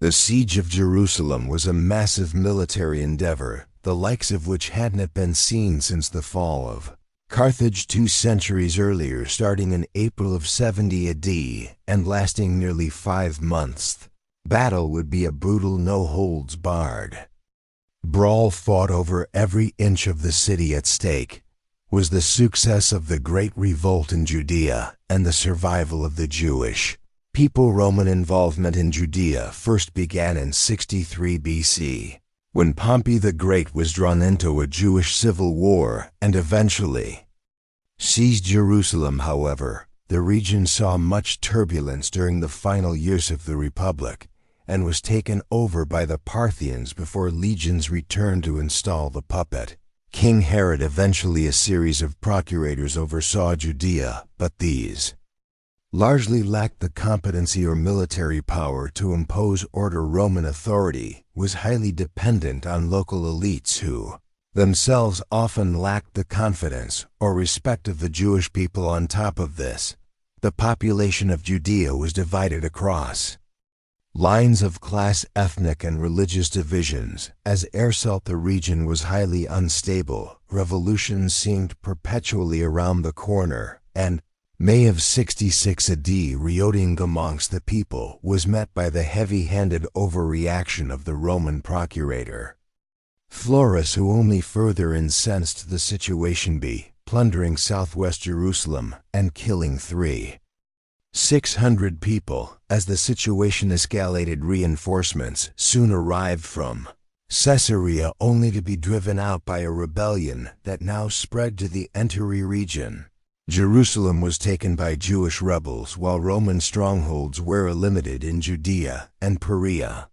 The siege of Jerusalem was a massive military endeavor, the likes of which hadn't been seen since the fall of Carthage 2 centuries earlier, starting in April of 70 AD and lasting nearly 5 months. Battle would be a brutal no-holds-barred brawl fought over every inch of the city. At stake was the success of the Great Revolt in Judea and the survival of the Jewish people. Roman involvement in Judea first began in 63 BC, when Pompey the Great was drawn into a Jewish civil war and eventually seized Jerusalem. However, the region saw much turbulence during the final years of the Republic and was taken over by the Parthians before legions returned to install the puppet King Herod. Eventually, a series of procurators oversaw Judea, but these largely lacked the competency or military power to impose order. Roman authority was highly dependent on local elites who themselves often lacked the confidence or respect of the Jewish people. On top of this, the population of Judea was divided across lines of class, ethnic, and religious divisions. As a result, the region was highly unstable. Revolutions seemed perpetually around the corner, and May of 66 AD, rioting amongst the people was met by the heavy-handed overreaction of the Roman procurator Florus, who only further incensed the situation by plundering southwest Jerusalem and killing 600 people. As the situation escalated, reinforcements soon arrived from Caesarea, only to be driven out by a rebellion that now spread to the entire region. Jerusalem was taken by Jewish rebels, while Roman strongholds were limited in Judea and Perea.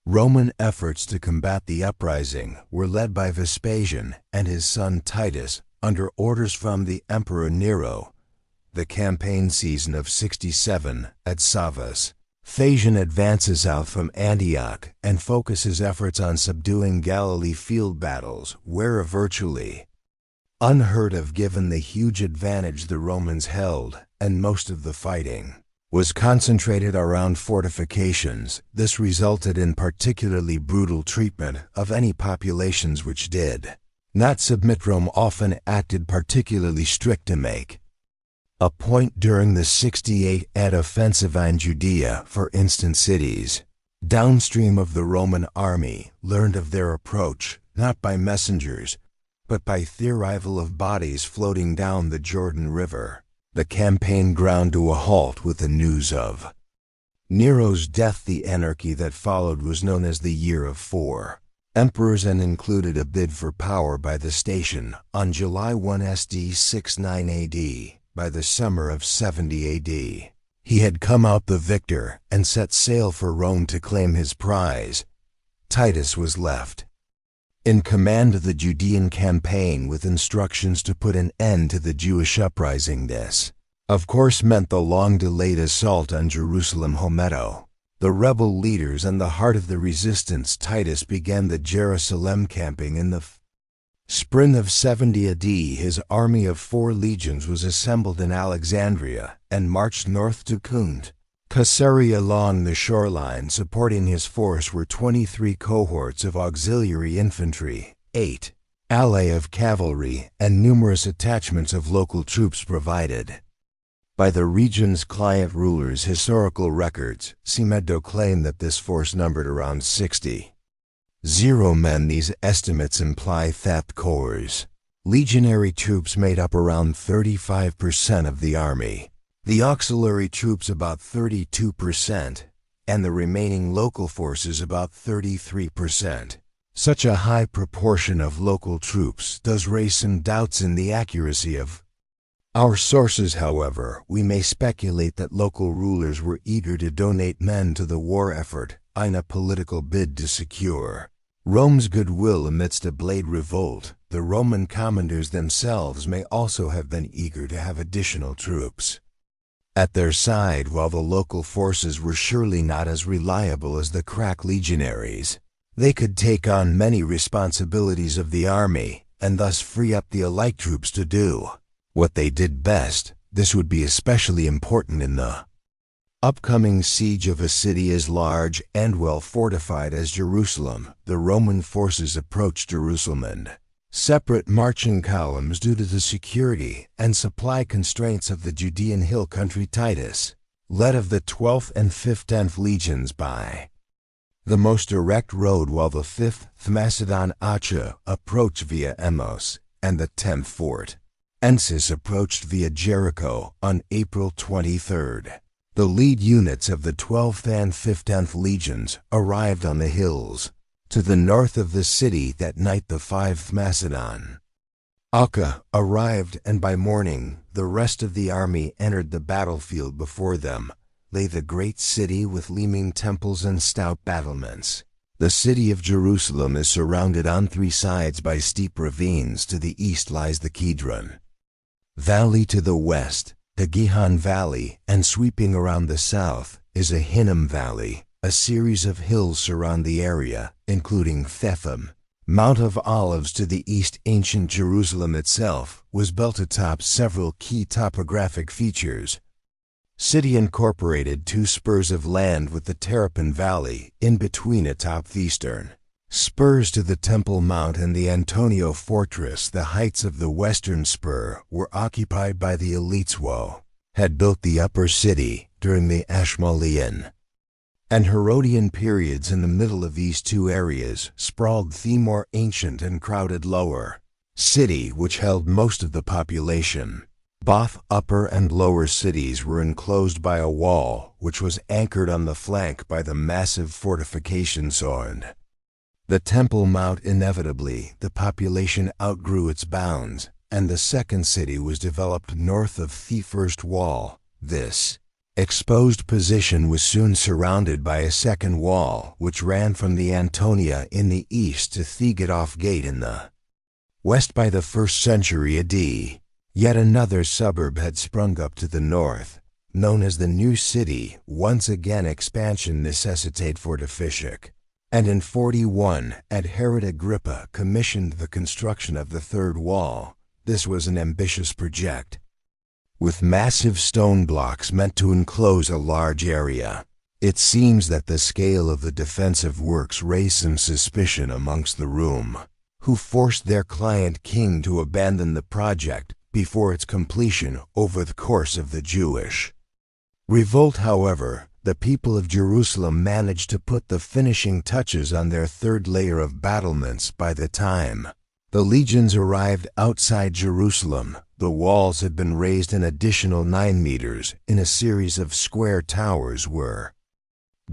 Roman efforts to combat the uprising were led by Vespasian and his son Titus, under orders from the Emperor Nero. The campaign season of 67 at Savas, Vespasian advances out from Antioch and focuses efforts on subduing Galilee. Field battles were virtually unheard of given the huge advantage the Romans held, and most of the fighting was concentrated around fortifications. This resulted in particularly brutal treatment of any populations which did not submit. Rome often acted particularly strict to make a point during the 68 AD offensive in Judea. For instance, cities downstream of the Roman army learned of their approach not by messengers, but by the arrival of bodies floating down the Jordan River. The campaign ground to a halt with the news of Nero's death. The anarchy that followed was known as the Year of 4 Emperors and included a bid for power by the station on July 1 SD 69 AD. By the summer of 70 AD, he had come out the victor and set sail for Rome to claim his prize. Titus was left in command of the Judean campaign with instructions to put an end to the Jewish uprising. This, of course, meant the long-delayed assault on Jerusalem. Hometo, the rebel leaders and the heart of the resistance. Titus began the Jerusalem camping in the spring of 70 AD. His army of 4 legions was assembled in Alexandria and marched north to Caesarea. Along the shoreline supporting his force were 23 cohorts of auxiliary infantry, 8 alae of cavalry, and numerous attachments of local troops provided by the region's client rulers. Historical records seem to claim that this force numbered around 60 men. These estimates imply that corps legionary troops made up around 35% of the army, the auxiliary troops about 32%, and the remaining local forces about 33%. Such a high proportion of local troops does raise some doubts in the accuracy of our sources. However, we may speculate that local rulers were eager to donate men to the war effort in a political bid to secure Rome's goodwill amidst a blade revolt. The Roman commanders themselves may also have been eager to have additional troops at their side, while the local forces were surely not as reliable as the crack legionaries. They could take on many responsibilities of the army and thus free up the elite troops to do what they did best. This would be especially important in the Upcoming siege of a city as large and well fortified as Jerusalem, the Roman forces approached Jerusalem in separate marching columns due to the security and supply constraints of the Judean hill country. Titus, led of the 12th and 15th legions by the most direct road, while the 5th Macedon Acha approached via Emos, and the 10th Fort Ensis approached via Jericho on April 23rd. The lead units of the 12th and 15th legions arrived on the hills to the north of the city that night. The 5th Macedon Acha arrived, and by morning the rest of the army entered the battlefield. Before them lay the great city with leaning temples and stout battlements. The city of Jerusalem is surrounded on three sides by steep ravines. To the east lies the Kidron Valley, to the west the Gihon Valley, and sweeping around the south is a Hinnom Valley. A series of hills surround the area, including Thetham, Mount of Olives. To the east, ancient Jerusalem itself was built atop several key topographic features. City incorporated two spurs of land with the Terrapin Valley in between atop the eastern spurs to the Temple Mount and the Antonio Fortress. The heights of the western spur were occupied by the elites who had built the upper city during the Ashmolean and Herodian periods. In the middle of these two areas sprawled the more ancient and crowded lower city, which held most of the population. Both upper and lower cities were enclosed by a wall, which was anchored on the flank by the massive fortifications on the Temple Mount. Inevitably, the population outgrew its bounds, and the second city was developed north of the first wall. This exposed position was soon surrounded by a second wall, which ran from the Antonia in the east to the Gedolf Gate in the west. By the 1st century AD, yet another suburb had sprung up to the north, known as the New City. Once again, expansion necessitated fortification, and in 41 Herod Agrippa commissioned the construction of the third wall. This was an ambitious project, with massive stone blocks meant to enclose a large area. It seems that the scale of the defensive works raised some suspicion amongst the Rome, who forced their client king to abandon the project before its completion. Over the course of the Jewish Revolt, however, the people of Jerusalem managed to put the finishing touches on their third layer of battlements. By the time the legions arrived outside Jerusalem, the walls had been raised an additional 9 meters in a series of square towers were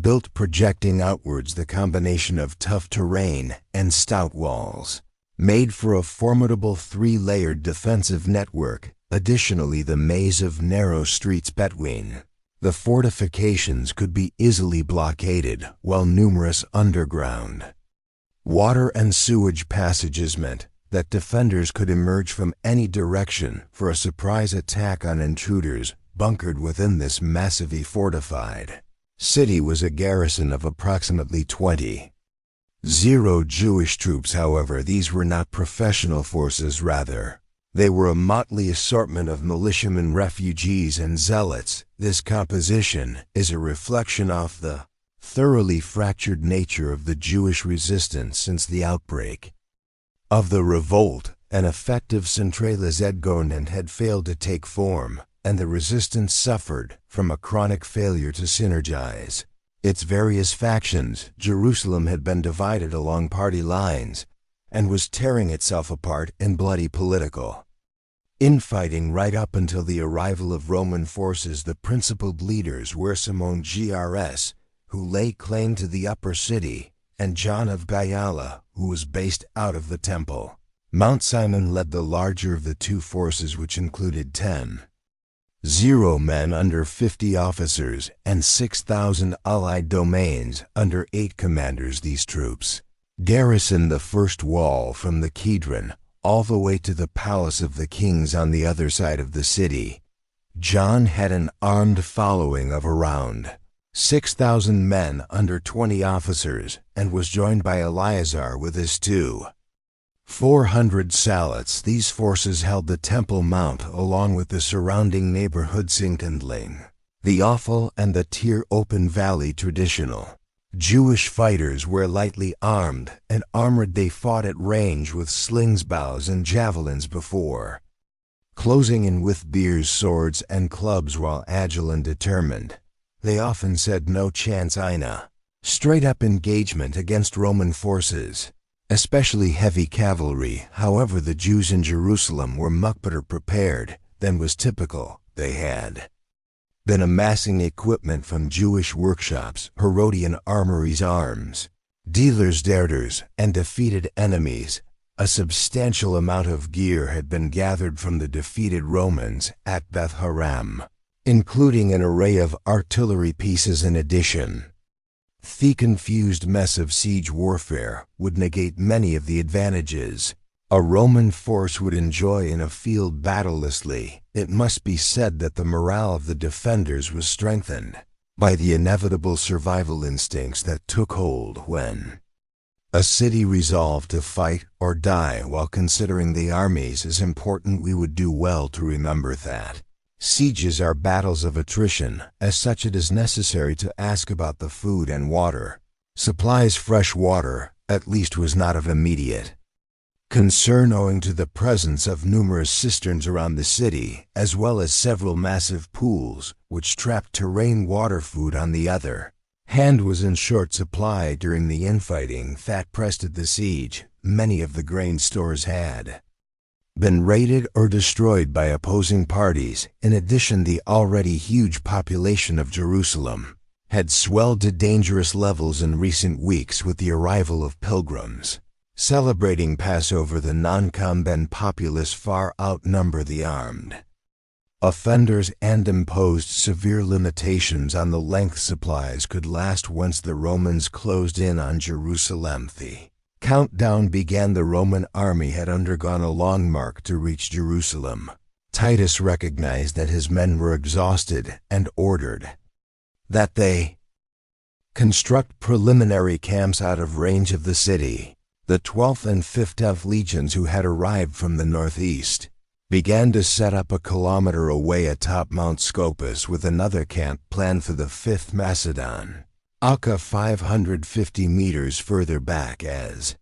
built projecting outwards. The combination of tough terrain and stout walls made for a formidable 3-layered defensive network. Additionally, the maze of narrow streets between the fortifications could be easily blockaded, while numerous underground water and sewage passages meant that defenders could emerge from any direction for a surprise attack on intruders bunkered within this massively fortified city. Was a garrison of approximately 20 Jewish troops. However, these were not professional forces, rather they were a motley assortment of militiamen, refugees, and zealots. This composition is a reflection of the thoroughly fractured nature of the Jewish resistance since the outbreak of the revolt. An effective centralisation had failed to take form, and the resistance suffered from a chronic failure to synergize its various factions. Jerusalem had been divided along party lines and was tearing itself apart in bloody political infighting right up until the arrival of Roman forces. The principal leaders were Simon Grs, who laid claim to the upper city, and John of Gaiala, who was based out of the temple. Mount Simon led the larger of the two forces, which included 10 men under 50 officers and 6,000 allied domains under 8 commanders. These troops garrisoned the first wall from the Kidron all the way to the palace of the kings on the other side of the city. John had an armed following of around 6,000 men under 20 officers and was joined by Eleazar with his 400 salots. These forces held the Temple Mount along with the surrounding neighborhood Sinkendling. The offal and the tier open valley traditional. Jewish fighters were lightly armed and armored. They fought at range with slings, bows, and javelins before, closing in with spears, swords, and clubs. While agile and determined, they often said no chance Ina. Straight-up engagement against Roman forces, especially heavy cavalry. However, the Jews in Jerusalem were much better prepared than was typical. They had been amassing equipment from Jewish workshops, Herodian armories, arms dealers, deserters, and defeated enemies. A substantial amount of gear had been gathered from the defeated Romans at Beth Haram, including an array of artillery pieces. In addition, the confused mess of siege warfare would negate many of the advantages a Roman force would enjoy in a field battlelessly. It must be said that the morale of the defenders was strengthened by the inevitable survival instincts that took hold when a city resolved to fight or die. While considering the armies is important, we would do well to remember that sieges are battles of attrition. As such, it is necessary to ask about the food and water supplies. Fresh water, at least, was not of immediate concern owing to the presence of numerous cisterns around the city, as well as several massive pools which trapped terrain water. Food, on the other hand, was in short supply during the infighting that pressed at the siege. Many of the grain stores had been raided or destroyed by opposing parties. In addition, the already huge population of Jerusalem had swelled to dangerous levels in recent weeks with the arrival of pilgrims celebrating Passover. The non-combatant populace far outnumber the armed offenders and imposed severe limitations on the length supplies could last once the Romans closed in on Jerusalem. The countdown began. The Roman army had undergone a long march to reach Jerusalem. Titus recognized that his men were exhausted and ordered that they construct preliminary camps out of range of the city. The 12th and 15th legions, who had arrived from the northeast, began to set up a kilometer away atop Mount Scopus, with another camp planned for the 5th Macedon, Aka 550 meters further back. As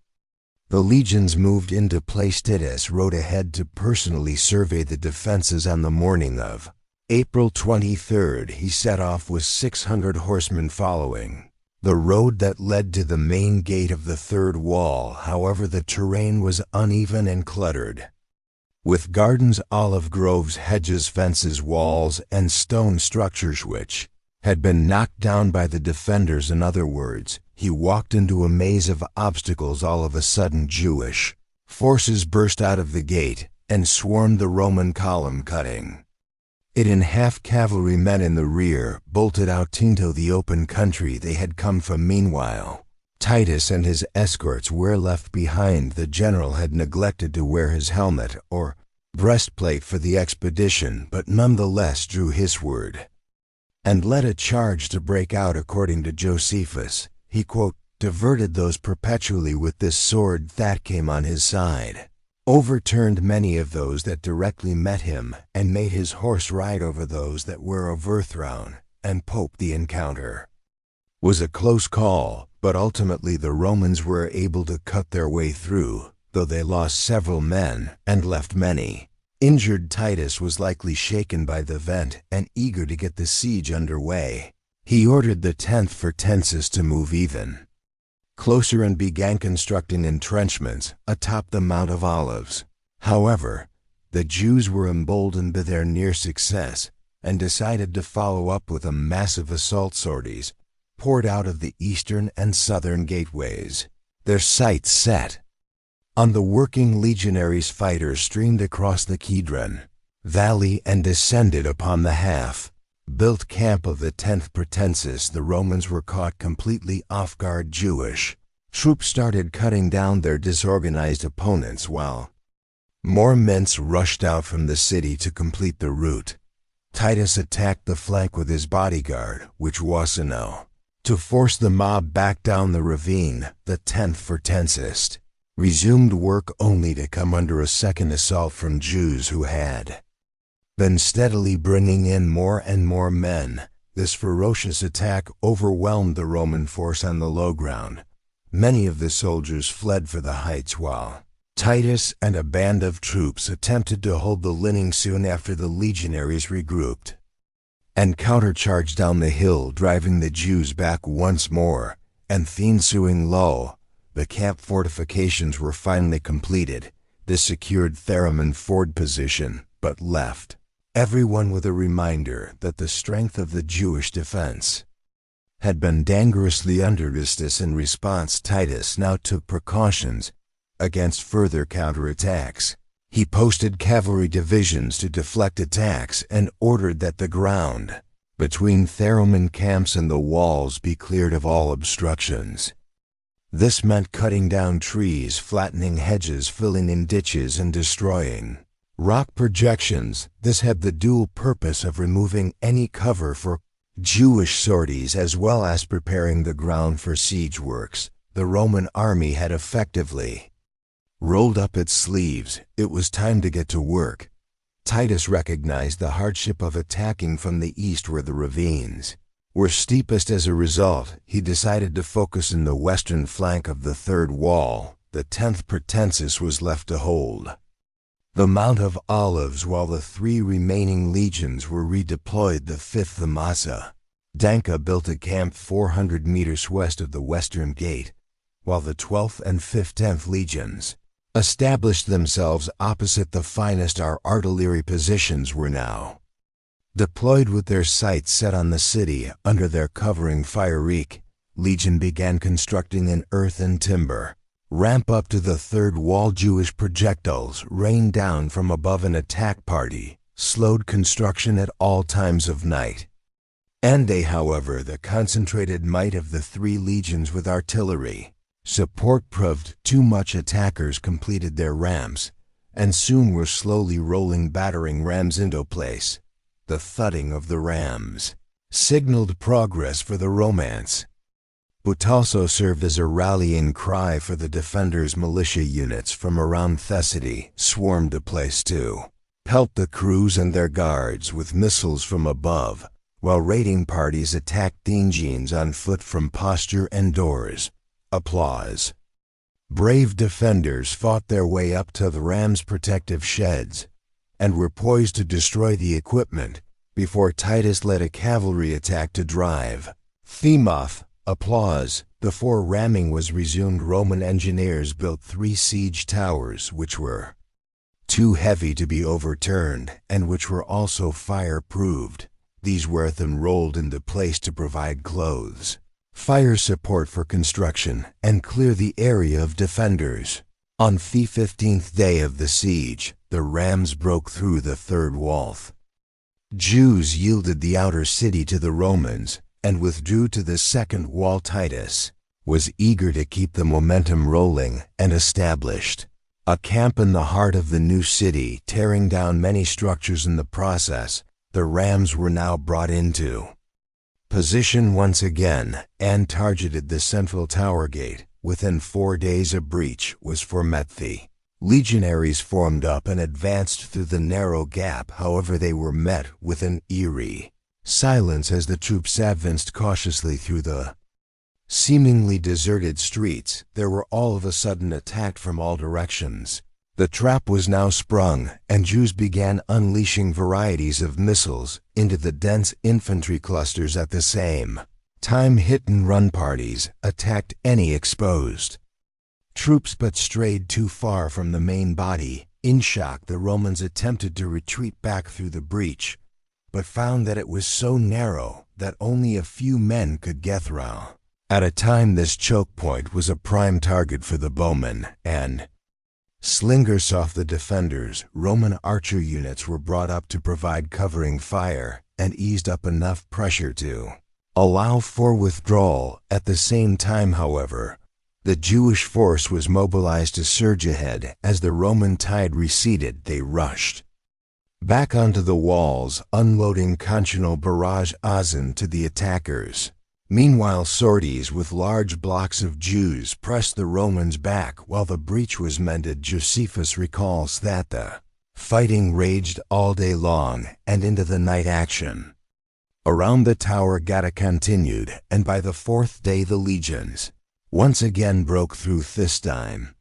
the legions moved into place, Titus rode ahead to personally survey the defenses. On the morning of April 23rd, he set off with 600 horsemen following the road that led to the main gate of the third wall. However, the terrain was uneven and cluttered with gardens, olive groves, hedges, fences, walls, and stone structures which had been knocked down by the defenders. In other words, he walked into a maze of obstacles. All of a sudden, Jewish forces burst out of the gate and swarmed the Roman column, cutting it in half. Cavalry men in the rear bolted out into the open country they had come from. Meanwhile, Titus and his escorts were left behind. The general had neglected to wear his helmet or breastplate for the expedition, but nonetheless drew his sword and led a charge to break out. According to Josephus, he, quote, diverted those perpetually with this sword that came on his side, overturned many of those that directly met him, and made his horse ride over those that were overthrown. And Pope, the encounter was a close call, but ultimately the Romans were able to cut their way through, though they lost several men and left many injured. Titus was likely shaken by the event and eager to get the siege underway. He ordered the 10th Fretensis to move even closer and began constructing entrenchments atop the Mount of Olives. However, the Jews were emboldened by their near success and decided to follow up with a massive assault. Sorties poured out of the eastern and southern gateways, their sights set on the working legionaries. Fighters streamed across the Kidron Valley and descended upon the half-built camp of the 10th Fretensis. The Romans were caught completely off guard. Jewish troops started cutting down their disorganized opponents, while more men rushed out from the city to complete the route. Titus attacked the flank with his bodyguard, which was enough to force the mob back down the ravine. The 10th Fretensis resumed work only to come under a second assault from Jews who had been steadily bringing in more and more men. This ferocious attack overwhelmed the Roman force on the low ground. Many of the soldiers fled for the heights while Titus and a band of troops attempted to hold the linning soon after the legionaries regrouped and countercharged down the hill, driving the Jews back once more. And the ensuing lull, the camp fortifications were finally completed. This secured Theramon Ford position, but left everyone with a reminder that the strength of the Jewish defense had been dangerously underused. In response, Titus now took precautions against further counterattacks. He posted cavalry divisions to deflect attacks and ordered that the ground between Theramon camps and the walls be cleared of all obstructions. This meant cutting down trees, flattening hedges, filling in ditches, and destroying rock projections. This had the dual purpose of removing any cover for Jewish sorties as well as preparing the ground for siege works. The Roman army had effectively rolled up its sleeves. It was time to get to work. Titus recognized the hardship of attacking from the east where the ravines were steepest. As a result, he decided to focus in the western flank of the third wall. The 10th Pratensis was left to hold the Mount of Olives while the 3 remaining legions were redeployed. The 5th Amasa Danka built a camp 400 meters west of the western gate, while the 12th and 15th legions established themselves opposite the finest. Our artillery positions were now deployed with their sights set on the city. Under their covering fire, each legion began constructing an earth and timber ramp up to the third wall. Jewish projectiles rained down from above. An attack party slowed construction at all times of night and day. However, the concentrated might of the 3 legions with artillery support proved too much. Attackers completed their ramps and soon were slowly rolling battering rams into place. The thudding of the rams signaled progress for the Romans, but also served as a rallying cry for the defenders. Militia units from around Thessaly swarmed the place to pelt the crews and their guards with missiles from above, while raiding parties attacked Thengines on foot from posture and doors. Applause. Brave defenders fought their way up to the rams' protective sheds and were poised to destroy the equipment before Titus led a cavalry attack to drive Themoth. Applause. Before ramming was resumed, Roman engineers built 3 siege towers which were too heavy to be overturned and which were also fire-proofed. These were then rolled into place to provide clothes, fire support for construction, and clear the area of defenders. On the 15th day of the siege, the rams broke through the third wall. Jews yielded the outer city to the Romans and withdrew to the second wall. Titus was eager to keep the momentum rolling and established a camp in the heart of the new city, tearing down many structures in the process. The rams were now brought into position once again and targeted the central tower gate. Within 4 days a breach was formed. The legionaries formed up and advanced through the narrow gap. However, they were met with an eerie silence as the troops advanced cautiously through the seemingly deserted streets. They were all of a sudden attacked from all directions. The trap was now sprung, and Jews began unleashing varieties of missiles into the dense infantry clusters. At the same time, hit-and-run parties attacked any exposed troops but strayed too far from the main body. In shock, the Romans attempted to retreat back through the breach, but found that it was so narrow that only a few men could get through at a time. This choke point was a prime target for the bowmen and slingers off the defenders. Roman archer units were brought up to provide covering fire and eased up enough pressure to allow for withdrawal. At the same time, however, the Jewish force was mobilized to surge ahead. As the Roman tide receded, they rushed back onto the walls, unloading continual barrage to the attackers. Meanwhile, sorties with large blocks of Jews pressed the Romans back while the breach was mended. Josephus recalls that the Fighting raged all day long and into the night action. Around the Tower Gata continued, and by the fourth day the legions once again broke through. This time,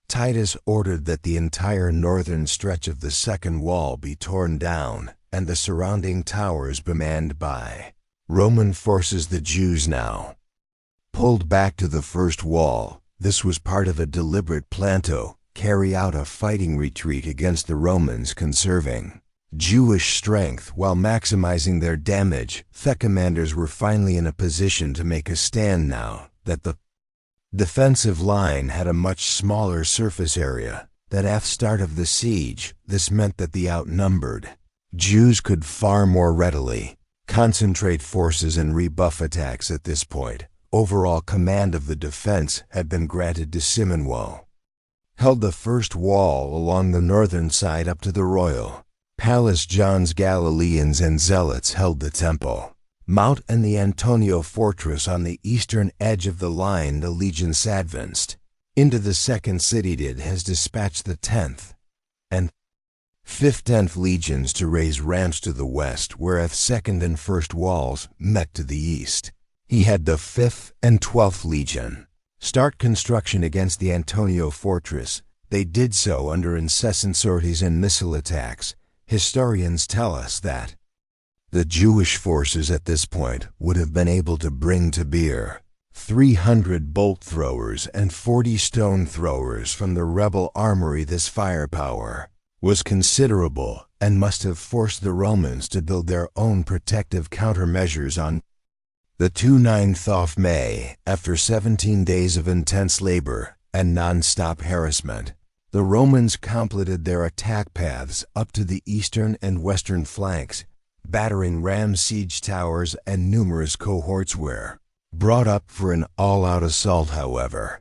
Titus ordered that the entire northern stretch of the second wall be torn down and the surrounding towers bemanned by Roman forces. The Jews now pulled back to the first wall. This was part of a deliberate plan to carry out a fighting retreat against the Romans, conserving Jewish strength while maximizing their damage. The commanders were finally in a position to make a stand now that the defensive line had a much smaller surface area than at the start of the siege. This meant that the outnumbered Jews could far more readily concentrate forces and rebuff attacks. At this point, overall command of the defense had been granted to Simonwo, held the first wall along the northern side up to the royal palace. John's Galileans and Zealots held the Temple Mount and the Antonio fortress on the eastern edge of the line. The legions advanced into the second citadel has dispatched the 10th and 5th legions to raise ramps to the west, whereas 2nd and 1st walls met to the east. He had the 5th and 12th Legion start construction against the Antonio fortress. They did so under incessant sorties and missile attacks. Historians tell us that the Jewish forces at this point would have been able to bring to bear 300 bolt throwers and 40 stone throwers from the rebel armory. This firepower was considerable and must have forced the Romans to build their own protective countermeasures. On the 29th of May, after 17 days of intense labor and non-stop harassment, the Romans completed their attack paths up to the eastern and western flanks, battering ram siege towers, and numerous cohorts were brought up for an all-out assault. However,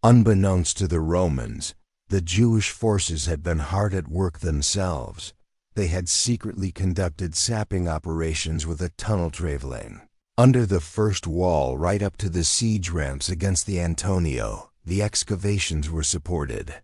unbeknownst to the Romans, the Jewish forces had been hard at work themselves. They had secretly conducted sapping operations with a tunnel traveling under the first wall right up to the siege ramps against the Antonio. The excavations were supported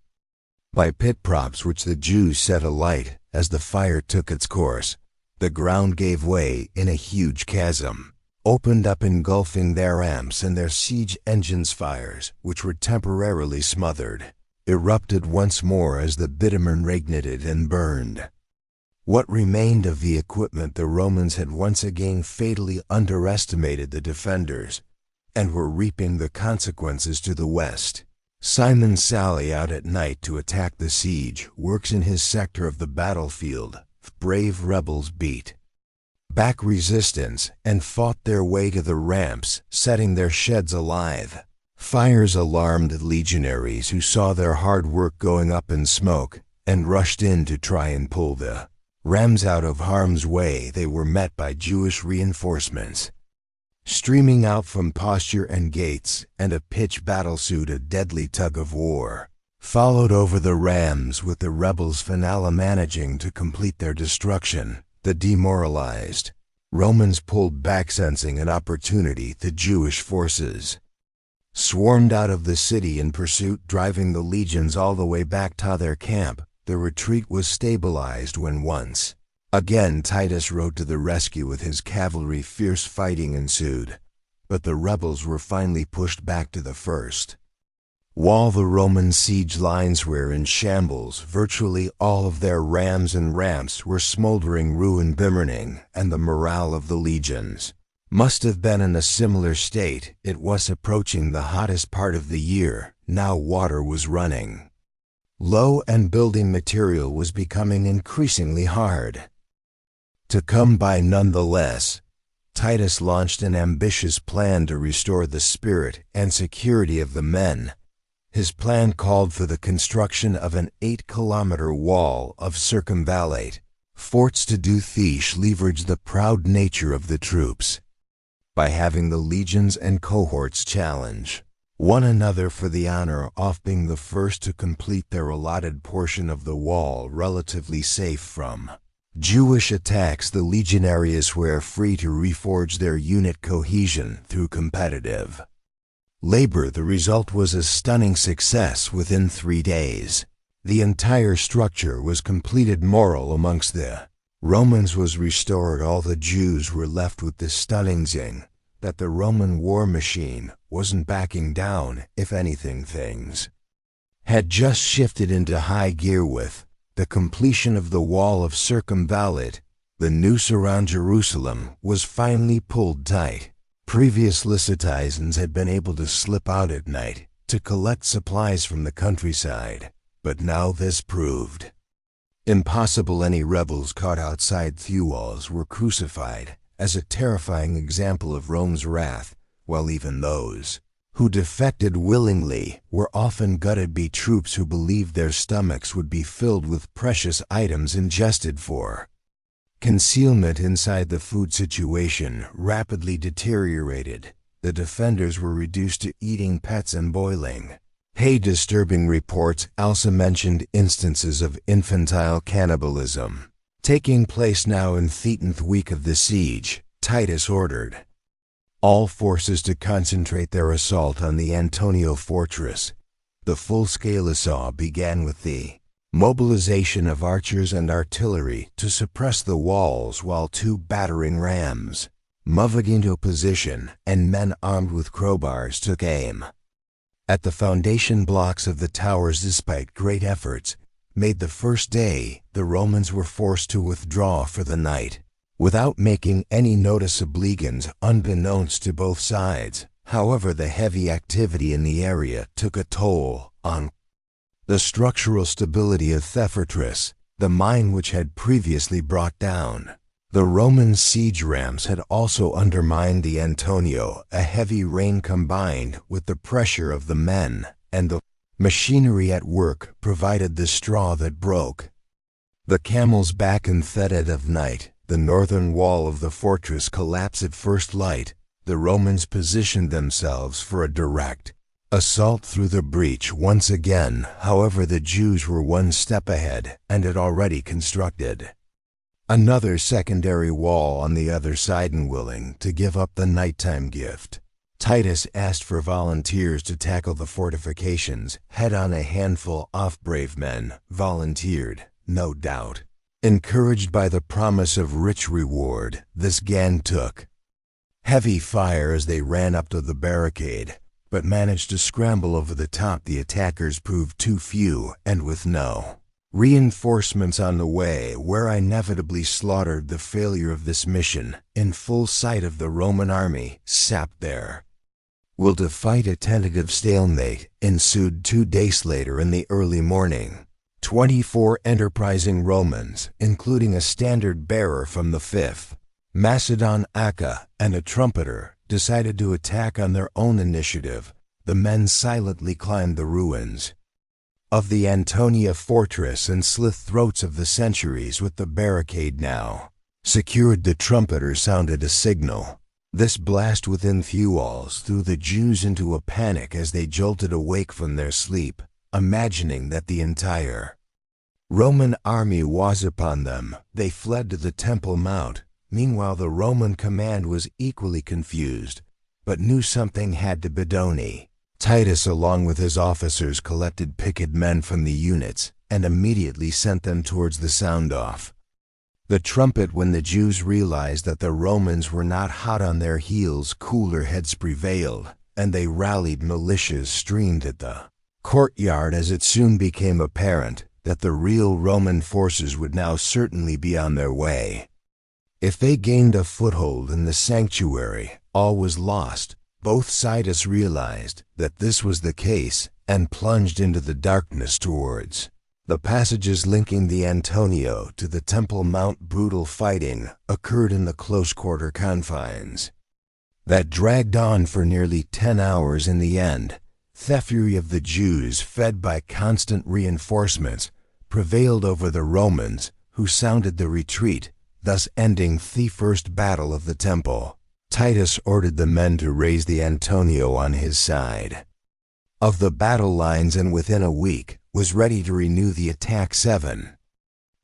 by pit props which the Jews set alight. As the fire took its course, the ground gave way in a huge chasm, opened up, engulfing their ramps and their siege engines. Fires, which were temporarily smothered, erupted once more as the bitumen ignited and burned what remained of the equipment. The Romans had once again fatally underestimated the defenders and were reaping the consequences. To the west, Simon sally out at night to attack the siege works in his sector of the battlefield. Brave rebels beat back resistance and fought their way to the ramps, setting their sheds alive. Fires alarmed legionaries who saw their hard work going up in smoke and rushed in to try and pull the rams out of harm's way. They were met by Jewish reinforcements streaming out from posture and gates, and a pitched battlesuit, a deadly tug of war, followed over the rams, with the rebels finale managing to complete their destruction. The demoralized Romans pulled back, sensing an opportunity. The Jewish forces swarmed out of the city in pursuit, driving the legions all the way back to their camp. The retreat was stabilized when once again Titus rode to the rescue with his cavalry. Fierce fighting ensued, but the rebels were finally pushed back to the first wall. The Roman siege lines were in shambles. Virtually all of their rams and ramps were smoldering ruin, burning, and the morale of the legions must have been in a similar state. It was approaching the hottest part of the year. Now water was running low and building material was becoming increasingly hard to come by. Nonetheless, Titus launched an ambitious plan to restore the spirit and security of the men. His plan called for the construction of an 8-kilometer wall of circumvallate forts. To do this, leverage the proud nature of the troops by having the legions and cohorts challenge one another for the honor of being the first to complete their allotted portion of the wall relatively safe from Jewish attacks. The legionaries were free to reforge their unit cohesion through competitive labor. The result was a stunning success. Within 3 days, The entire structure was completed. Moral amongst the Romans was restored. All the Jews were left with this stunning thing, that the Roman war machine wasn't backing down. If anything, things had just shifted into high gear with the completion of the wall of circumvallate. The noose around Jerusalem was finally pulled tight. Previously, citizens had been able to slip out at night to collect supplies from the countryside, but now this proved impossible. Any rebels caught outside the walls were crucified, as a terrifying example of Rome's wrath, while even those who defected willingly were often gutted by troops who believed their stomachs would be filled with precious items ingested for concealment inside. The food situation rapidly deteriorated. The defenders were reduced to eating pets and boiling hay. Disturbing reports also mentioned instances of infantile cannibalism taking place. Now in the 13th week of the siege, Titus ordered all forces to concentrate their assault on the Antonia fortress. The full-scale assault began with the mobilization of archers and artillery to suppress the walls, while 2 battering rams moved into position and men armed with crowbars took aim at the foundation blocks of the towers. Despite great efforts made the first day, the Romans were forced to withdraw for the night without making any noticeable gains, unbeknownst to both sides. However, the heavy activity in the area took a toll on the structural stability of the fortress, the mine which had previously brought down the Roman siege rams had also undermined the Antonio. A heavy rain combined with the pressure of the men and the machinery at work provided the straw that broke the camel's back. In the dead of night, the northern wall of the fortress collapsed. At first light, the Romans positioned themselves for a direct assault through the breach once again. However, the Jews were one step ahead and had already constructed another secondary wall on the other side. Unwilling to give up the nighttime gift, Titus asked for volunteers to tackle the fortifications head-on. A handful of brave men volunteered, no doubt encouraged by the promise of rich reward. This gang took heavy fire as they ran up to the barricade, but managed to scramble over the top. The attackers proved too few, and with no reinforcements on the way, were inevitably slaughtered. The failure of this mission, in full sight of the Roman army, sapped their will to fight. A tentative stalemate ensued 2 days later. In the early morning, 24 enterprising Romans, including a standard-bearer from the 5th Macedon Acca and a trumpeter, decided to attack on their own initiative. The men silently climbed the ruins of the Antonia fortress and slit throats of the centuries with the barricade now secured. The trumpeter sounded a signal. This blast within few walls threw the Jews into a panic as they jolted awake from their sleep, imagining that the entire Roman army was upon them. They fled to the Temple Mount. Meanwhile, the Roman command was equally confused, but knew something had to be done. Titus, along with his officers, collected picket men from the units and immediately sent them towards the sound-off the trumpet. When the Jews realized that the Romans were not hot on their heels, cooler heads prevailed, and they rallied. Militias streamed at the courtyard as it soon became apparent that the real Roman forces would now certainly be on their way. If they gained a foothold in the sanctuary, all was lost. Both sides realized that this was the case and plunged into the darkness towards the passages linking the Antonio to the Temple Mount. Brutal fighting occurred in the close-quarter confines that dragged on for nearly 10 hours. In the end, the fury of the Jews, fed by constant reinforcements, prevailed over the Romans, who sounded the retreat, thus ending the first battle of the Temple. Titus ordered the men to raise the Antonio on his side of the battle lines, and within a week was ready to renew the attack.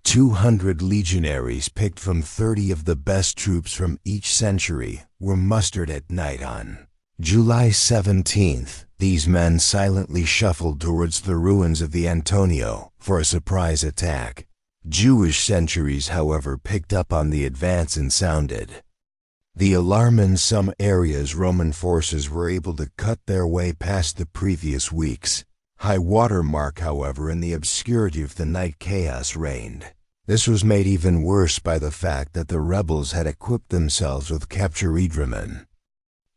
200 legionaries picked from 30 of the best troops from each century were mustered at night on July 17th. These men silently shuffled towards the ruins of the Antonio for a surprise attack. Jewish sentries, however, picked up on the advance and sounded the alarm. In some areas, Roman forces were able to cut their way past the previous week's high water mark. However, in the obscurity of the night, chaos reigned. This was made even worse by the fact that the rebels had equipped themselves with capturedremen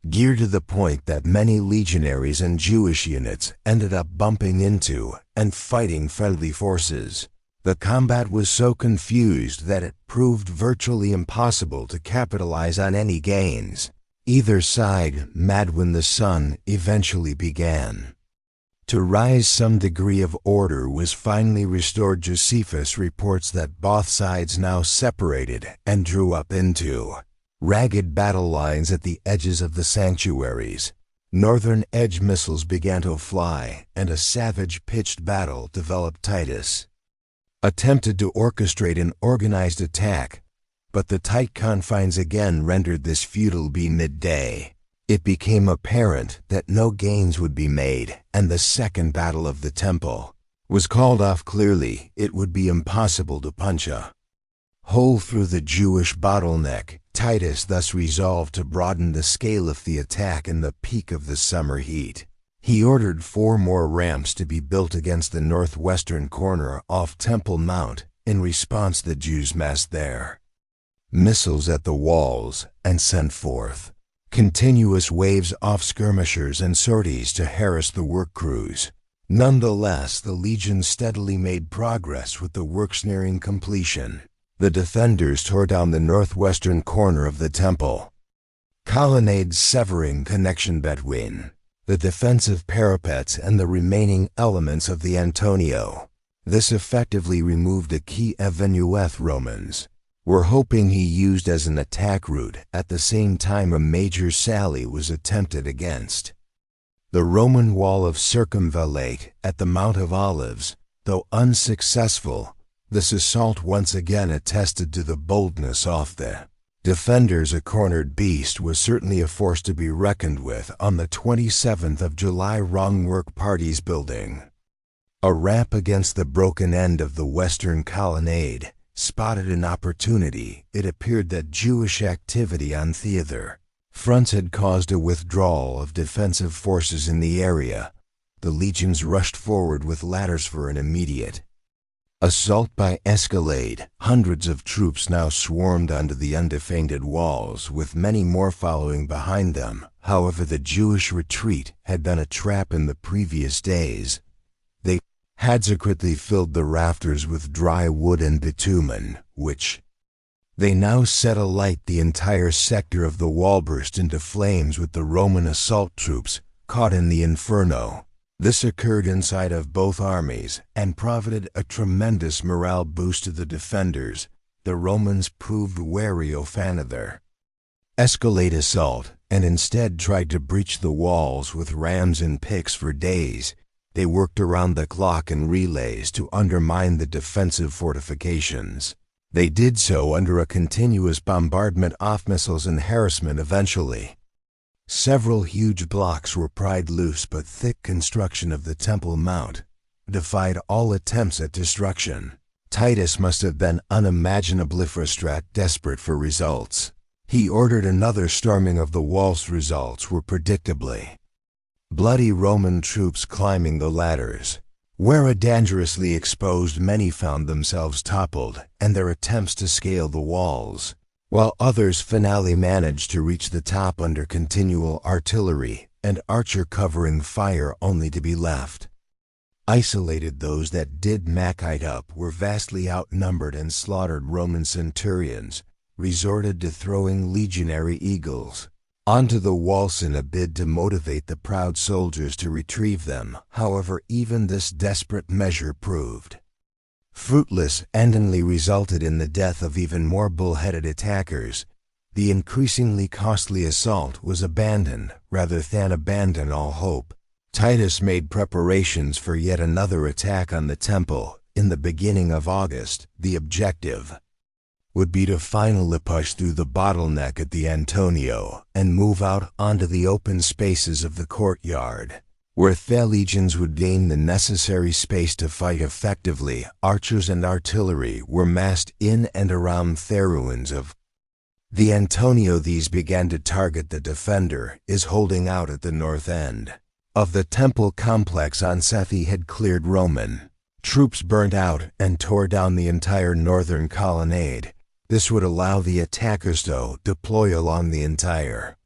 gear to the point that many legionaries and Jewish units ended up bumping into and fighting friendly forces. The combat was so confused that it proved virtually impossible to capitalize on any gains. Either side, mad when the sun eventually began to rise, some degree of order was finally restored. Josephus reports that both sides now separated and drew up into ragged battle lines at the edges of the sanctuaries. Northern edge missiles began to fly, and a savage pitched battle developed. Titus attempted to orchestrate an organized attack, but the tight confines again rendered this futile. By midday, it became apparent that no gains would be made, and the Second Battle of the Temple was called off. Clearly, it would be impossible to punch a hole through the Jewish bottleneck. Titus thus resolved to broaden the scale of the attack in the peak of the summer heat. He ordered 4 more ramps to be built against the northwestern corner off Temple Mount. In response, the Jews massed their missiles at the walls and sent forth continuous waves of skirmishers and sorties to harass the work crews. Nonetheless, the legion steadily made progress, with the works nearing completion. The defenders tore down the northwestern corner of the temple colonnade, severing connection between the defensive parapets and the remaining elements of the Antonio. This effectively removed a key avenue Romans were hoping he used as an attack route. At the same time, a major sally was attempted against the Roman wall of circumvallate at the Mount of Olives. Though unsuccessful, this assault once again attested to the boldness of the defenders. A cornered beast was certainly a force to be reckoned with. On the 27th of July, wrong work parties building a ramp against the broken end of the western colonnade spotted an opportunity. It appeared that Jewish activity on theater fronts had caused a withdrawal of defensive forces in the area. The legions rushed forward with ladders for an immediate assault by escalade. Hundreds of troops now swarmed onto the undefended walls, with many more following behind them. However, the Jewish retreat had been a trap in the previous days. They had secretly filled the rafters with dry wood and bitumen, which they now set alight. The entire sector of the wall burst into flames, with the Roman assault troops caught in the inferno. This occurred inside of both armies and provided a tremendous morale boost to the defenders. The Romans proved wary of another escalade assault and instead tried to breach the walls with rams and picks. For days, they worked around the clock and relays to undermine the defensive fortifications. They did so under a continuous bombardment of missiles and harassment. Eventually, several huge blocks were pried loose, but thick construction of the Temple Mount defied all attempts at destruction. Titus must have been unimaginably frustrated, desperate for results. He ordered another storming of the walls. Results were predictably bloody. Roman troops climbing the ladders, where dangerously exposed, many found themselves toppled, and their attempts to scale the walls, while others finally managed to reach the top under continual artillery and archer covering fire, only to be left isolated. Those that did make it up were vastly outnumbered, and slaughtered Roman centurions resorted to throwing legionary eagles onto the walls in a bid to motivate the proud soldiers to retrieve them. However, even this desperate measure proved fruitless and only resulted in the death of even more bullheaded attackers. The increasingly costly assault was abandoned rather than abandon all hope. Titus made preparations for yet another attack on the temple in the beginning of August. The objective would be to finally push through the bottleneck at the Antonio and move out onto the open spaces of the courtyard. Where the legions would gain the necessary space to fight effectively, archers and artillery were massed in and around the ruins of the Antonio. These began to target the defender is holding out at the north end of the temple complex. On Sethi had cleared Roman troops, burnt out and tore down the entire northern colonnade. This would allow the attackers to deploy along the entire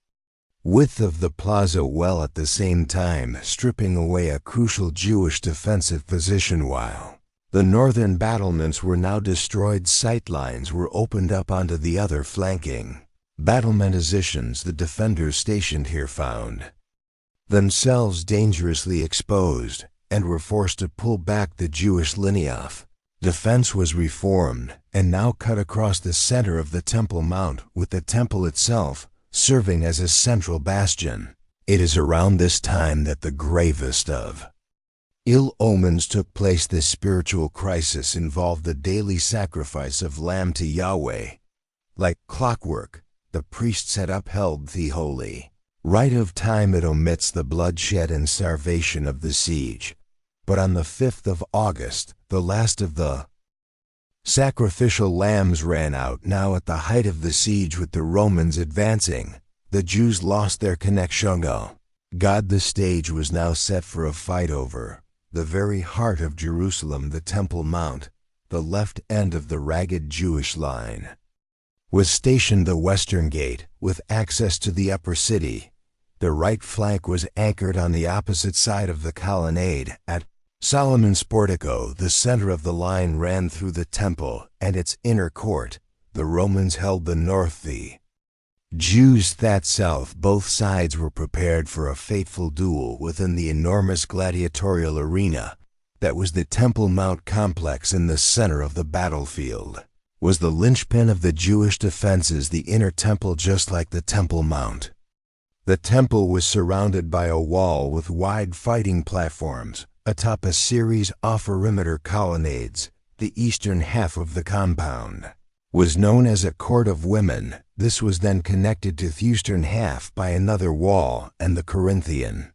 width of the plaza, while at the same time stripping away a crucial Jewish defensive position. While the northern battlements were now destroyed, sight lines were opened up onto the other flanking battlement positions. The defenders stationed here found themselves dangerously exposed and were forced to pull back. The Jewish line of defense was reformed and now cut across the center of the Temple Mount, with the temple itself serving as a central bastion. It is around this time that the gravest of ill omens took place. This spiritual crisis involved the daily sacrifice of lamb to Yahweh. Like clockwork, the priests had upheld the holy rite of time. It omits the bloodshed and starvation of the siege. But on the 5th of August, the last of the sacrificial lambs ran out. Now at the height of the siege, with the Romans advancing, the Jews lost their connection to God. The stage was now set for a fight over the very heart of Jerusalem. The Temple Mount, the left end of the ragged Jewish line, was stationed the western gate, with access to the upper city. The right flank was anchored on the opposite side of the colonnade. At Solomon's portico, the center of the line ran through the temple and its inner court. The Romans held the north, the Jews that south. Both sides were prepared for a fateful duel within the enormous gladiatorial arena that was the Temple Mount complex. In the center of the battlefield was the linchpin of the Jewish defenses, the inner temple. Just like the Temple Mount, the temple was surrounded by a wall with wide fighting platforms atop a series of perimeter colonnades. The eastern half of the compound was known as a court of women. This was then connected to the eastern half by another wall, and the Corinthian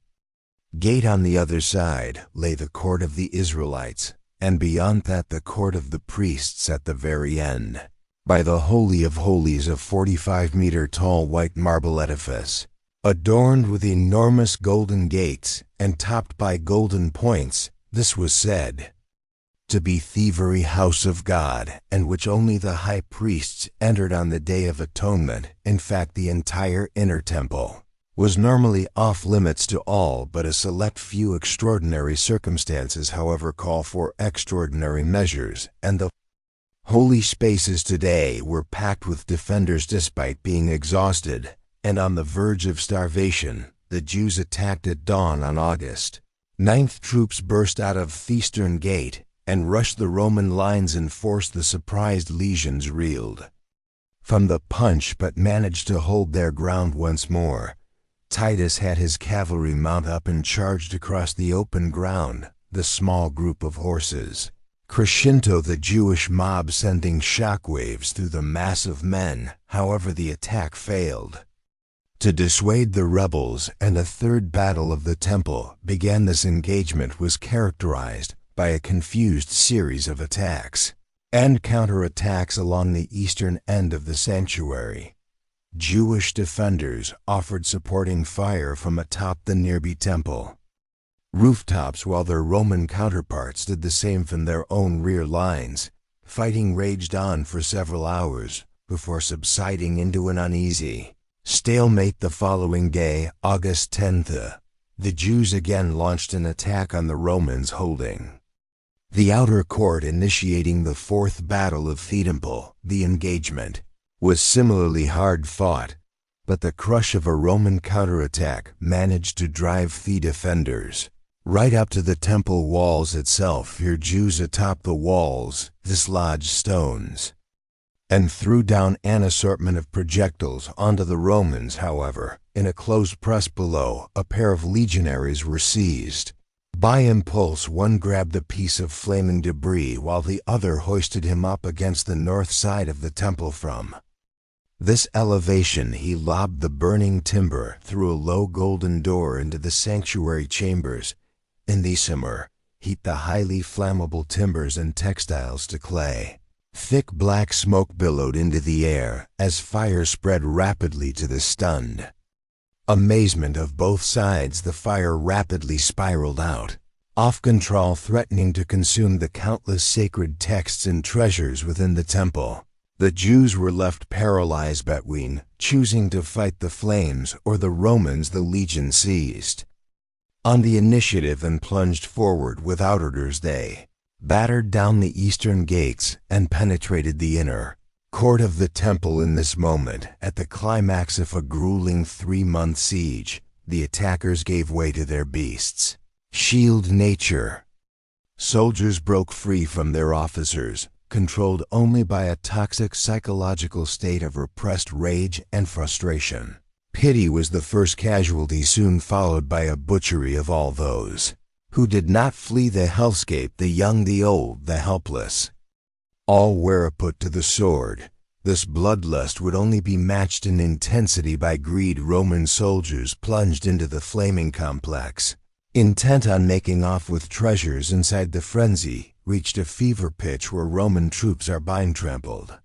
gate on the other side lay the court of the Israelites, and beyond that the court of the priests at the very end by the Holy of Holies, a 45-meter tall white marble edifice adorned with enormous golden gates and topped by golden points. This was said to be the very house of God, and which only the high priests entered on the Day of Atonement. In fact, the entire inner temple was normally off limits to all but a select few. Extraordinary circumstances, however, call for extraordinary measures, and the holy spaces today were packed with defenders despite being exhausted and on the verge of starvation. The Jews attacked at dawn on August 9th. Troops burst out of the eastern gate and rushed the Roman lines and forced the surprised legions reeled from the punch, but managed to hold their ground once more. Titus had his cavalry mount up and charged across the open ground. The small group of horses crescendo the Jewish mob, sending shockwaves through the mass of men. However, the attack failed to dissuade the rebels, and a third battle of the temple began. This engagement was characterized by a confused series of attacks and counterattacks along the eastern end of the sanctuary. Jewish defenders offered supporting fire from atop the nearby temple rooftops, while their Roman counterparts did the same from their own rear lines. Fighting raged on for several hours before subsiding into an uneasy stalemate. The following day, August 10th, the Jews again launched an attack on the Romans, holding the outer court, initiating the fourth battle of the temple. The engagement was similarly hard fought, but the crush of a Roman counterattack managed to drive the defenders right up to the temple walls itself. Here Jews atop the walls dislodged stones and threw down an assortment of projectiles onto the Romans. However, in a close press below, a pair of legionaries were seized. By impulse, one grabbed a piece of flaming debris while the other hoisted him up against the north side of the temple from This elevation he lobbed the burning timber through a low golden door into the sanctuary chambers. In the simmer, heat the highly flammable timbers and textiles to clay. Thick black smoke billowed into the air as fire spread rapidly to the stunned amazement of both sides. The fire rapidly spiraled out, off control, threatening to consume the countless sacred texts and treasures within the temple. The Jews were left paralyzed between choosing to fight the flames or the Romans the legion seized on the initiative and plunged forward without orders. They battered down the eastern gates and penetrated the inner court of the temple. In this moment, at the climax of a grueling 3-month siege, the attackers gave way to their beasts' shield nature. Soldiers broke free from their officers, controlled only by a toxic psychological state of repressed rage and frustration. Pity was the first casualty, soon followed by a butchery of all those who did not flee the hellscape, the young, the old, the helpless. All were put to the sword. This bloodlust would only be matched in intensity by greed. Roman soldiers plunged into the flaming complex, intent on making off with treasures. Inside, the frenzy reached a fever pitch where Roman troops are being trampled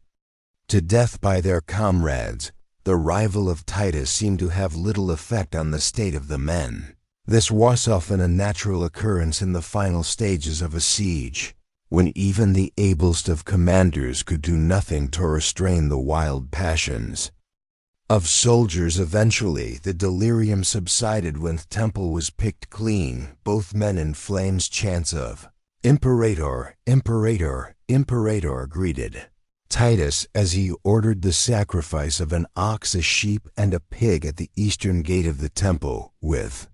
to death by their comrades. The arrival of Titus seemed to have little effect on the state of the men. This was often a natural occurrence in the final stages of a siege, when even the ablest of commanders could do nothing to restrain the wild passions of soldiers. Eventually, the delirium subsided when the temple was picked clean. Both men in flames. Chants of "Imperator, Imperator, Imperator" greeted Titus as he ordered the sacrifice of an ox, a sheep, and a pig at the eastern gate of the temple. With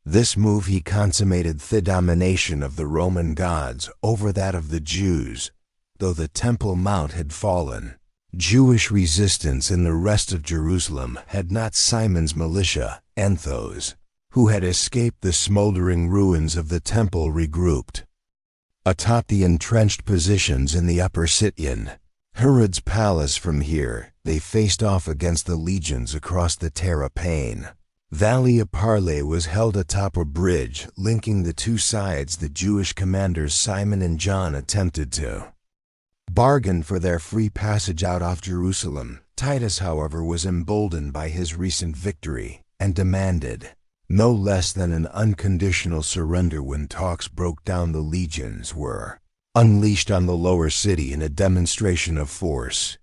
this move, he consummated the domination of the Roman gods over that of the Jews. Though the Temple Mount had fallen, Jewish resistance in the rest of Jerusalem had not. Simon's militia, and those who had escaped the smoldering ruins of the temple, regrouped atop the entrenched positions in the Upper Sityon, Herod's palace. From here, they faced off against the legions across the Terrapane Valley. A parley was held atop a bridge linking the two sides. The Jewish commanders Simon and John attempted to bargain for their free passage out of Jerusalem. Titus, however, was emboldened by his recent victory and demanded no less than an unconditional surrender. When talks broke down, the legions were unleashed on the lower city in a demonstration of force.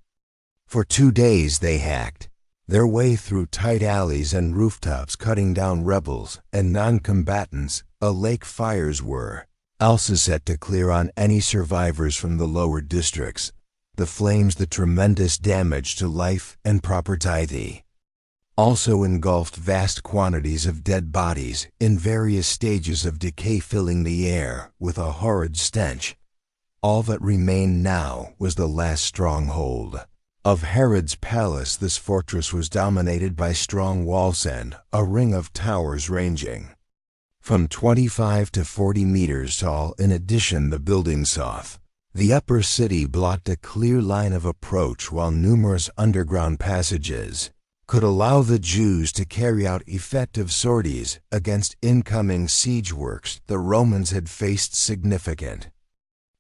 For 2 days they hacked their way through tight alleys and rooftops, cutting down rebels and non-combatants. Lake fires were also set to clear on any survivors from the lower districts. The flames, the tremendous damage to life and property, also engulfed vast quantities of dead bodies in various stages of decay, filling the air with a horrid stench. All that remained now was the last stronghold of Herod's palace. This fortress was dominated by strong walls and a ring of towers ranging from 25 to 40 meters tall. In addition, the buildings off the upper city blocked a clear line of approach, while numerous underground passages could allow the Jews to carry out effective sorties against incoming siege works. The Romans had faced significant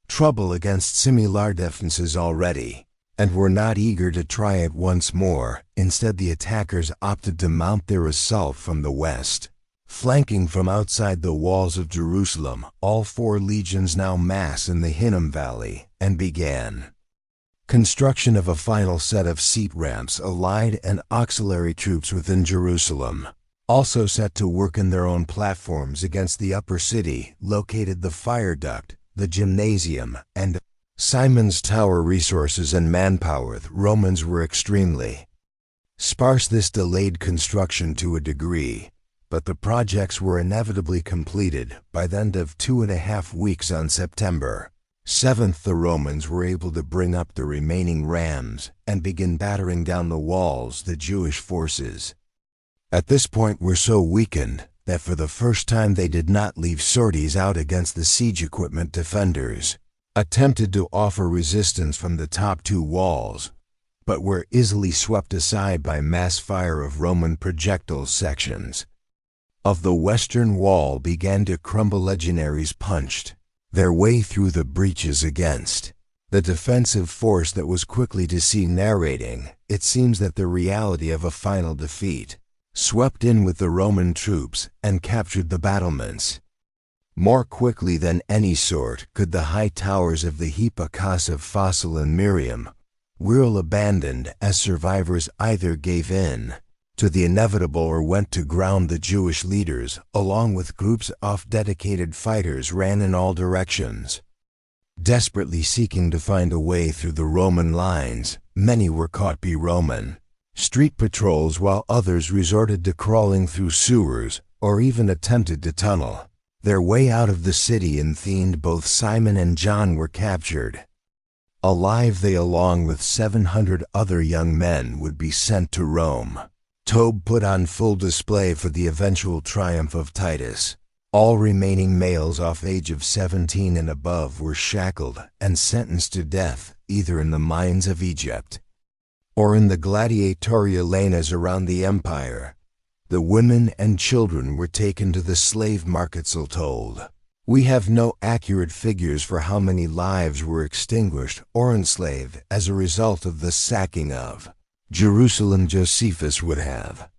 trouble against similar defenses already, and were not eager to try it once more. Instead, the attackers opted to mount their assault from the west, flanking from outside the walls of Jerusalem. All 4 legions now massed in the Hinnom Valley and began construction of a final set of seat ramps. Allied and auxiliary troops within Jerusalem also set to work in their own platforms against the upper city, located the fire duct, the gymnasium, and Simon's Tower. Resources and manpower. The Romans were extremely sparse. This delayed construction to a degree, but the projects were inevitably completed by the end of 2.5 weeks. On September 7th, the Romans were able to bring up the remaining rams and begin battering down the walls. The Jewish forces at this point were so weakened that for the first time they did not leave sorties out against the siege equipment. Defenders attempted to offer resistance from the top 2 walls, but were easily swept aside by mass fire of Roman projectile sections. Of the western wall began to crumble. Legionaries punched their way through the breaches against the defensive force that was quickly to see. Narrating, it seems that the reality of a final defeat swept in with the Roman troops and captured the battlements. More quickly than any sort could the high towers of the Hippocas of Fossil and Miriam were abandoned, as survivors either gave in to the inevitable or went to ground. The Jewish leaders, along with groups of dedicated fighters, ran in all directions, desperately seeking to find a way through the Roman lines. Many were caught by Roman street patrols, while others resorted to crawling through sewers or even attempted to tunnel their way out of the city. In the end, both Simon and John were captured alive. They, along with 700 other young men, would be sent to Rome. Tob put on full display for the eventual triumph of Titus. All remaining males of age of 17 and above were shackled and sentenced to death, either in the mines of Egypt or in the gladiatorial arenas around the empire. The women and children were taken to the slave markets. All told, we have no accurate figures for how many lives were extinguished or enslaved as a result of the sacking of Jerusalem. Josephus would have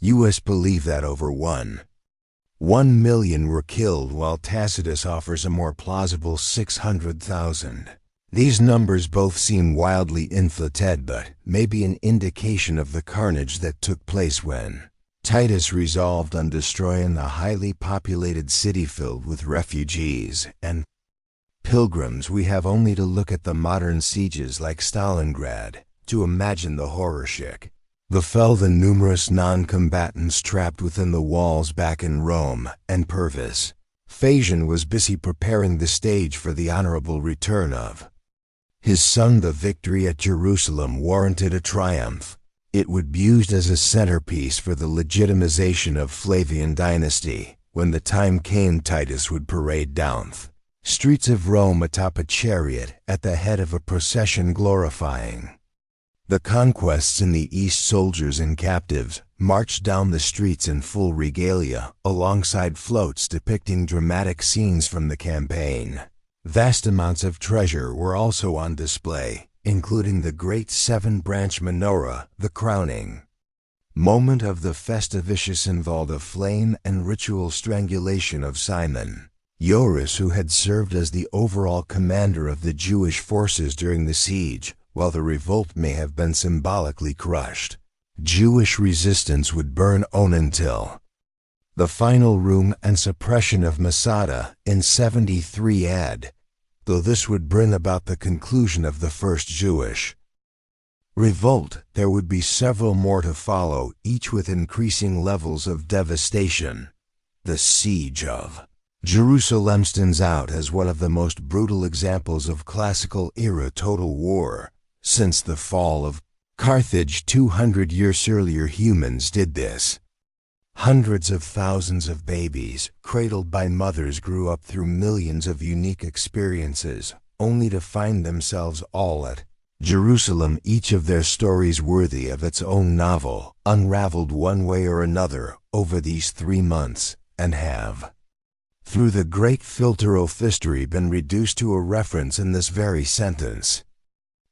us believe that over 1 million were killed, while Tacitus offers a more plausible 600,000. These numbers both seem wildly inflated, but may be an indication of the carnage that took place when Titus resolved on destroying the highly populated city filled with refugees and pilgrims. We have only to look at the modern sieges like Stalingrad to imagine the horror shock befell the numerous non-combatants trapped within the walls back in Rome. And Pervis Vespasian was busy preparing the stage for the honorable return of his son. The victory at Jerusalem warranted a triumph. It would be used as a centerpiece for the legitimization of Flavian dynasty. When the time came, Titus would parade down the streets of Rome atop a chariot at the head of a procession glorifying the conquests in the east. Soldiers and captives marched down the streets in full regalia, alongside floats depicting dramatic scenes from the campaign. Vast amounts of treasure were also on display, including the great 7-branch menorah. The crowning moment of the festivitious involved a flame and ritual strangulation of Simon Joris, who had served as the overall commander of the Jewish forces during the siege. While the revolt may have been symbolically crushed, Jewish resistance would burn on until the final ruin and suppression of Masada in 73 AD, though this would bring about the conclusion of the First Jewish Revolt. There would be several more to follow, each with increasing levels of devastation. The siege of Jerusalem stands out as one of the most brutal examples of classical-era total war. Since the fall of Carthage 200 years earlier, humans did this. Hundreds of thousands of babies, cradled by mothers, grew up through millions of unique experiences, only to find themselves all at Jerusalem, each of their stories worthy of its own novel, unraveled one way or another over these 3 months, and have, through the great filter of history, been reduced to a reference in this very sentence.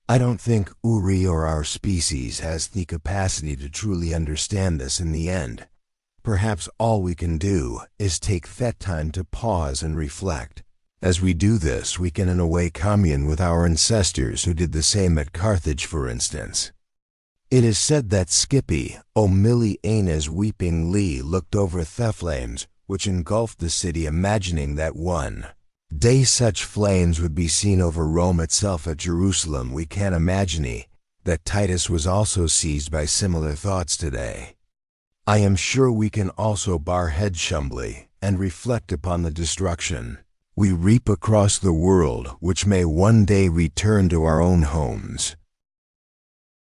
I don't think Uri or our species has the capacity to truly understand this in the end. Perhaps all we can do is take that time to pause and reflect. As we do this, we can in a way commune with our ancestors who did the same at Carthage, for instance. It is said that Skippy, O'Milly Aina's weeping Lee, looked over the flames which engulfed the city, imagining that one day such flames would be seen over Rome itself at Jerusalem. We can imagine that Titus was also seized by similar thoughts today. I am sure we can also bow our heads humbly and reflect upon the destruction we reap across the world, which may one day return to our own homes.